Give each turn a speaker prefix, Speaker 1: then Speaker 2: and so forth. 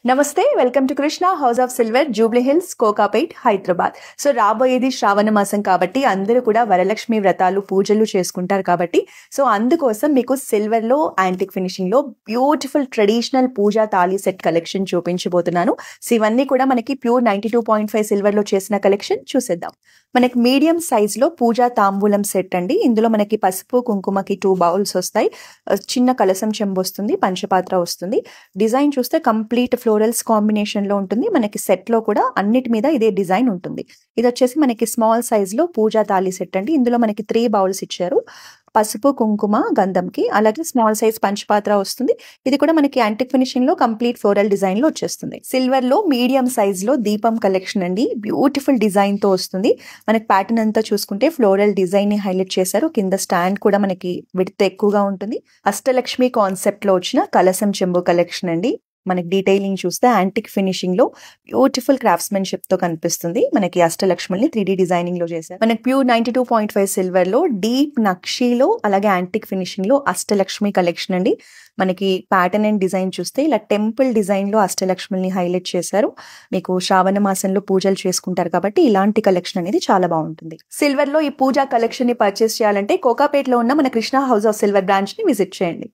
Speaker 1: నమస్తే welcome to Krishna house of silver Jubilee hills Kokapet Hyderabad. So రాబోయేది శ్రావణ మాసం కాబట్టి అందరూ కూడా వరలక్ష్మి వ్రతాలు పూజలు చేసుకుంటారు కాబట్టి సో అందుకోసం మీకు సిల్వర్ లో యాంటిక్ ఫినిషింగ్ లో బ్యూటిఫుల్ ట్రెడిషనల్ పూజా తాళీ సెట్ కలెక్షన్ చూపించబోతున్నాను. సో ఇవన్నీ కూడా మనకి ప్యూర్ 92.5 సిల్వర్ లో చేసిన కలెక్షన్ చూసేద్దాం. మనకి మీడియం సైజ్ లో పూజా తాంబూలం సెట్ అండి. ఇందులో మనకి పసుపు కుంకుమకి 2 బౌల్స్ వస్తాయి, చిన్న కలసం చెంబు వస్తుంది, పంచపాత్ర వస్తుంది. డిజైన్ చూస్తే కంప్లీట్ ఫ్లోరల్స్ కాంబినేషన్ లో ఉంటుంది. మనకి సెట్ లో కూడా అన్నిటి మీద ఇదే డిజైన్ ఉంటుంది. ఇది వచ్చేసి మనకి స్మాల్ సైజ్ లో పూజా తాళీ సెట్ అండి. ఇందులో మనకి 3 బౌల్స్ ఇచ్చారు, పసుపు కుంకుమ గంధంకి, అలాగే స్మాల్ సైజ్ పంచపాత్ర వస్తుంది. ఇది కూడా మనకి యాంటిక్ ఫినిషింగ్ లో కంప్లీట్ ఫ్లోరల్ డిజైన్ లో వచ్చేస్తుంది. సిల్వర్ లో మీడియం సైజ్ లో దీపం కలెక్షన్ అండి. బ్యూటిఫుల్ డిజైన్ తో వస్తుంది. మనకి ప్యాటర్న్ అంతా చూసుకుంటే ఫ్లోరల్ డిజైన్ ని హైలైట్ చేశారు. కింద స్టాండ్ కూడా మనకి విడ్త్ ఎక్కువగా ఉంటుంది. అష్టలక్ష్మి కాన్సెప్ట్ లో వచ్చిన కలసం చెంబు కలెక్షన్ అండి. మనకి డీటెయిలింగ్ చూస్తే యాంటిక్ ఫినిషింగ్ లో బ్యూటిఫుల్ క్రాఫ్ట్స్మెన్షిప్ తో కనిపిస్తుంది. మనకి అష్టలక్ష్మిని 3D డిజైనింగ్ లో చేశారు. మనకి ప్యూర్ 92.5 సిల్వర్ లో డీప్ నక్షీలో అలాగే యాంటిక్ ఫినిషింగ్ లో అష్టలక్ష్మి కలెక్షన్ అండి. మనకి ప్యాటర్న్ అండ్ డిజైన్ చూస్తే ఇలా టెంపుల్ డిజైన్ లో అష్టలక్ష్మిని హైలైట్ చేశారు. మీకు శ్రావణ మాసంలో పూజలు చేసుకుంటారు కాబట్టి ఇలాంటి కలెక్షన్ అనేది చాలా బాగుంటుంది. సిల్వర్ లో ఈ పూజా కలెక్షన్ ని పర్చేస్ చేయాలంటే కోకాపేట్ లో ఉన్న మన Krishna house of silver branch ని విజిట్ చేయండి.